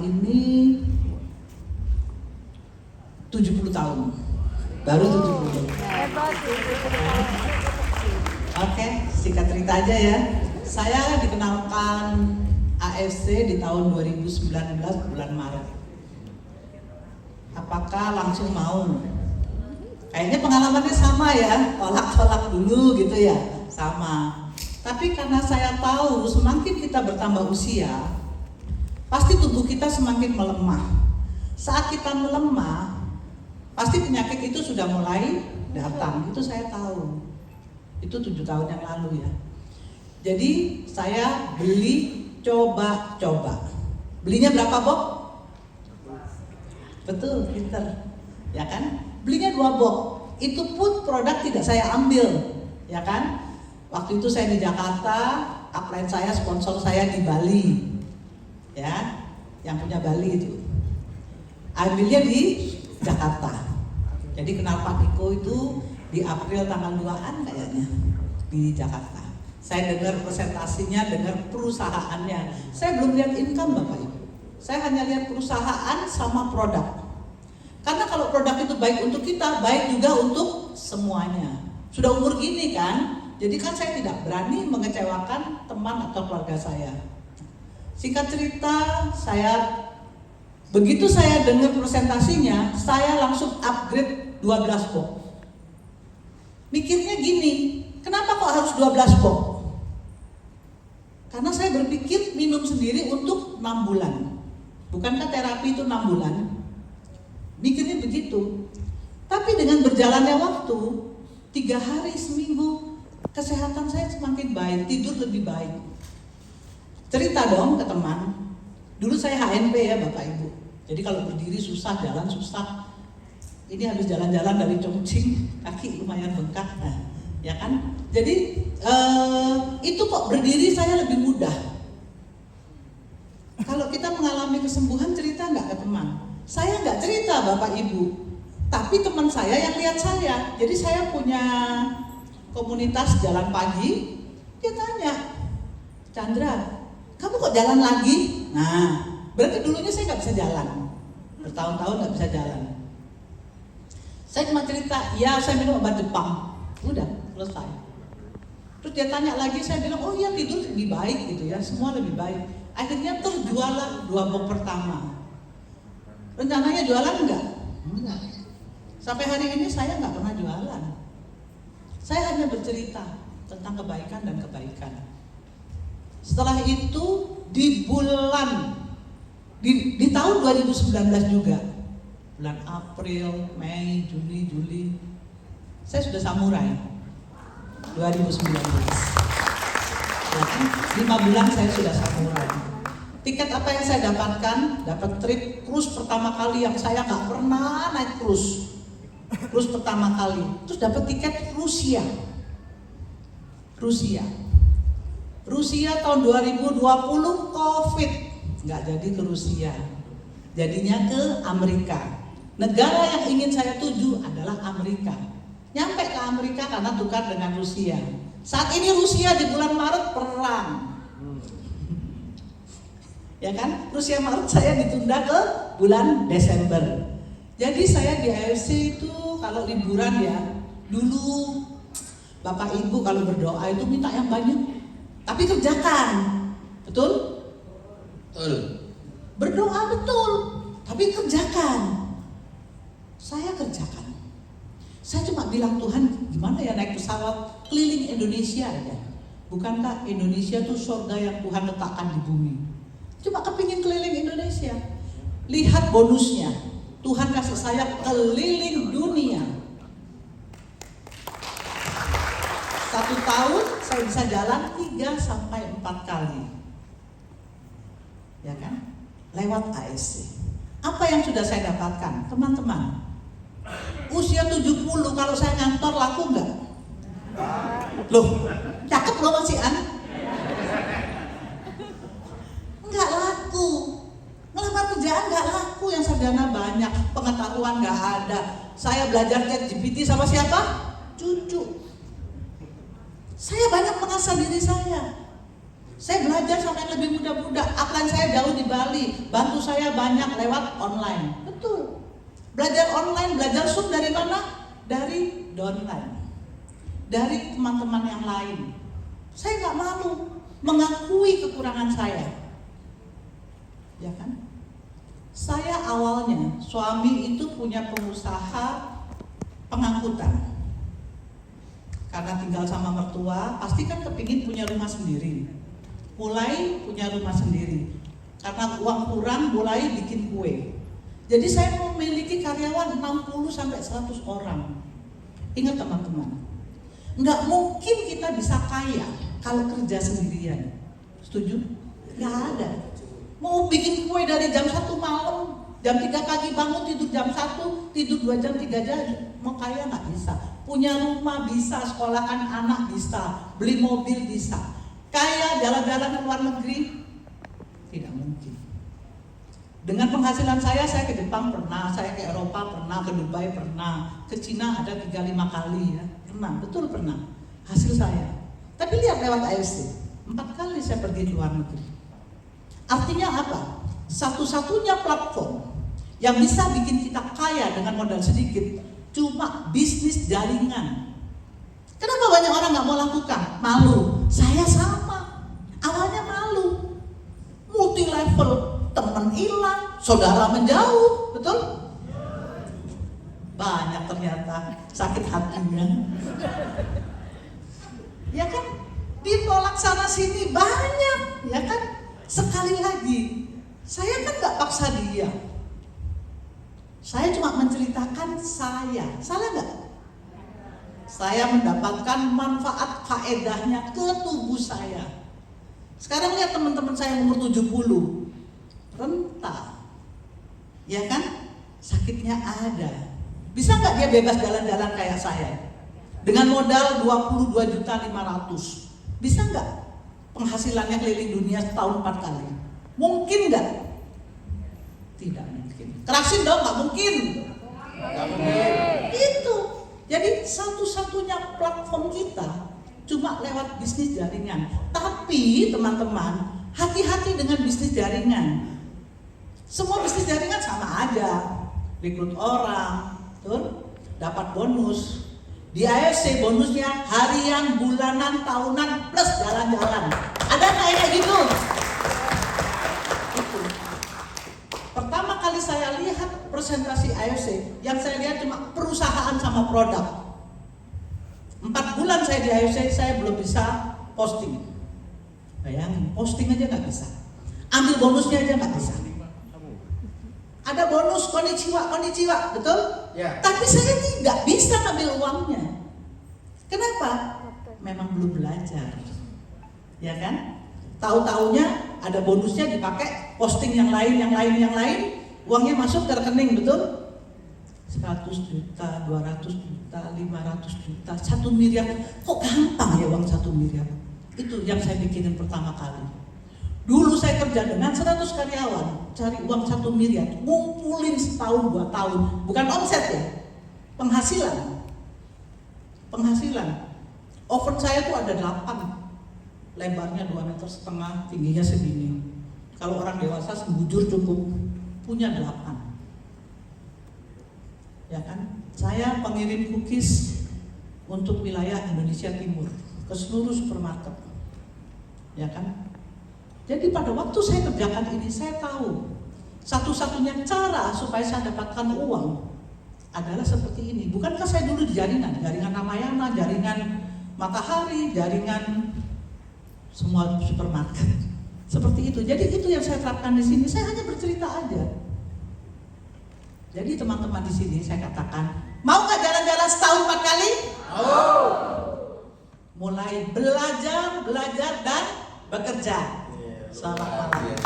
ini 70 tahun. Baru 70. Oke, singkat cerita aja ya. Saya dikenalkan AFC di tahun 2019 bulan Maret. Apakah langsung mau? Kayaknya pengalamannya sama ya, tolak-tolak dulu gitu ya, sama. Tapi karena saya tahu semakin kita bertambah usia, pasti tubuh kita semakin melemah. Saat kita melemah, pasti penyakit itu sudah mulai datang. Itu saya tahu. Itu 7 tahun yang lalu ya. Jadi saya beli coba-coba. Belinya berapa, Bob? Betul, pinter. Ya kan? Belinya 2 box. Itu pun produk tidak saya ambil, ya kan? Waktu itu saya di Jakarta, upline saya, sponsor saya di Bali, ya, yang punya Bali itu. Ambilnya di Jakarta. Jadi kenal Pak Niko itu di April tanggal 2-an kayaknya di Jakarta. Saya dengar presentasinya, dengar perusahaannya. Saya belum lihat income Bapak Ibu. Saya hanya lihat perusahaan sama produk. Karena kalau produk itu baik untuk kita, baik juga untuk semuanya. Sudah umur gini kan, jadi kan saya tidak berani mengecewakan teman atau keluarga saya. Singkat cerita, begitu saya dengar presentasinya, saya langsung upgrade 12 box. Mikirnya gini, kenapa kok harus 12 box? Karena saya berpikir minum sendiri untuk 6 bulan. Bukankah terapi itu 6 bulan? Mikirnya begitu. Tapi dengan berjalannya waktu, 3 hari seminggu, kesehatan saya semakin baik, tidur lebih baik. Cerita dong ke teman. Dulu saya HNP ya Bapak Ibu. Jadi kalau berdiri susah, jalan susah. Ini habis jalan-jalan dari Chongqing, kaki lumayan bengkak. Nah, ya kan? Jadi itu kok berdiri saya lebih mudah. Kalau kita mengalami kesembuhan, cerita nggak ke teman? Saya nggak cerita Bapak Ibu, tapi teman saya yang lihat saya. Jadi saya punya komunitas jalan pagi. Dia tanya, Chandra, kamu kok jalan lagi? Nah, berarti dulunya saya nggak bisa jalan, bertahun-tahun nggak bisa jalan. Saya cuma cerita, ya saya minum obat Jepang, udah selesai. Terus dia tanya lagi, saya bilang, oh iya tidur lebih baik gitu ya, semua lebih baik. Akhirnya terjualan 2 box pertama. Rencananya jualan enggak? Enggak. Sampai hari ini saya nggak pernah jualan. Saya hanya bercerita tentang kebaikan dan kebaikan. Setelah itu di tahun 2019 juga, bulan April, Mei, Juni, Juli, saya sudah samurai. 2019. Jadi 5 bulan saya sudah samurai. Tiket apa yang saya dapatkan? Dapat trip cruise pertama kali yang saya nggak pernah naik cruise. Cruise pertama kali. Terus dapat tiket Rusia. Rusia tahun 2020 COVID, nggak jadi ke Rusia. Jadinya ke Amerika. Negara yang ingin saya tuju adalah Amerika. Nyampe ke Amerika karena tukar dengan Rusia. Saat ini Rusia di bulan Maret perang. Ya kan, Rusia Maret saya ditunda ke bulan Desember. Jadi saya di AFC itu kalau liburan ya, dulu Bapak Ibu kalau berdoa itu minta yang banyak, tapi kerjakan, betul? Betul. Berdoa betul, tapi kerjakan. Saya kerjakan. Saya cuma bilang Tuhan, gimana ya naik pesawat keliling Indonesia aja. Bukankah Indonesia itu surga yang Tuhan letakkan di bumi? Cuma kepingin keliling Indonesia. Lihat bonusnya, Tuhan kasih saya keliling dunia. 1 tahun saya bisa jalan 3-4 kali. Ya kan? Lewat ASC. Apa yang sudah saya dapatkan? Teman-teman, usia 70 kalau saya ngantor laku enggak? Loh, cakep loh masih an? Enggak laku. Ngelamar kerjaan enggak laku, yang sarjana banyak, pengetahuan enggak ada. Saya belajar ChatGPT sama siapa? Cucu. Saya banyak mengasah diri saya. Saya belajar sama yang lebih muda-muda. Upline saya jauh di Bali, bantu saya banyak lewat online. Betul. Belajar online, belajar Zoom dari mana? Dari downline, dari teman-teman yang lain. Saya nggak malu mengakui kekurangan saya, ya kan? Saya awalnya, suami itu punya pengusaha pengangkutan. Karena tinggal sama mertua, pasti kan kepingin punya rumah sendiri. Mulai punya rumah sendiri. Karena uang kurang, mulai bikin kue. Jadi saya memiliki karyawan 60 sampai 100 orang. Ingat teman-teman, nggak mungkin kita bisa kaya kalau kerja sendirian. Setuju? Nggak ada. Mau bikin kue dari jam 1 malam, jam 3 pagi bangun, tidur jam 1, tidur 2 jam, 3 jam, mau kaya nggak bisa. Punya rumah bisa, sekolahkan anak bisa, beli mobil bisa. Kaya jalan-jalan ke luar negeri, tidak mungkin. Dengan penghasilan saya ke Jepang pernah, saya ke Eropa pernah, ke Dubai pernah, ke Cina ada 3-5 kali ya, pernah, betul pernah. Hasil saya. Tapi lihat lewat AFC, 4 kali saya pergi ke luar negeri. Artinya apa? Satu-satunya platform yang bisa bikin kita kaya dengan modal sedikit cuma bisnis jaringan. Kenapa banyak orang nggak mau lakukan? Malu. Saya sama. Awalnya malu. Multi level, teman hilang, saudara menjauh, betul? Banyak ternyata sakit hatinya. Ya kan? Ditolak sana sini banyak, ya kan? Sekali lagi, saya kan nggak paksa dia. Saya cuma menceritakan saya. Salah nggak? Saya mendapatkan manfaat faedahnya ke tubuh saya. Sekarang lihat teman-teman saya yang umur 70, renta, ya kan? Sakitnya ada. Bisa nggak dia bebas jalan-jalan kayak saya? Dengan modal 22.500.000, bisa nggak? Penghasilannya keliling dunia setahun 4 kali. Mungkin nggak? Tidak mungkin. Kerasin dong, nggak mungkin. Nggak mungkin. Itu. Jadi satu-satunya platform kita cuma lewat bisnis jaringan. Tapi teman-teman, hati-hati dengan bisnis jaringan. Semua bisnis jaringan sama aja. Rekrut orang, betul? Dapat bonus. Di AFC bonusnya harian, bulanan, tahunan, plus jalan-jalan. Ada kayak gitu? Itu. Pertama kali saya lihat presentasi AFC, yang saya lihat cuma perusahaan sama produk. 4 bulan saya di AFC, saya belum bisa posting. Bayangin, posting aja nggak bisa. Ambil bonusnya aja nggak bisa. Ada bonus konnichiwa, betul? Ya. Tapi saya tidak bisa ambil uangnya. Kenapa? Memang belum belajar, ya kan? Tahu-taunya ada bonusnya dipakai posting yang lain, uangnya masuk ke rekening, betul? 100 juta, 200 juta, 500 juta, 1 miliar. Kok gampang ya uang 1 miliar? Itu yang saya bikin pertama kali. Dulu saya kerja dengan 100 karyawan, cari uang 1 miliar, ngumpulin setahun 2 tahun, bukan omset ya, penghasilan. Oven saya tuh ada 8, lebarnya 2,5 meter, tingginya segini. Kalau orang dewasa sembujur cukup, punya 8. Ya kan? Saya pengirim cookies untuk wilayah Indonesia Timur ke seluruh supermarket. Ya kan? Jadi pada waktu saya kerjakan ini, saya tahu satu-satunya cara supaya saya dapatkan uang adalah seperti ini. Bukankah saya dulu di jaringan Ramayana, jaringan Matahari, jaringan semua supermarket. Seperti itu. Jadi itu yang saya terapkan di sini. Saya hanya bercerita aja. Jadi teman-teman di sini saya katakan, mau nggak jalan-jalan setahun 4 kali? Mau. Mulai belajar dan bekerja. Selamat malam.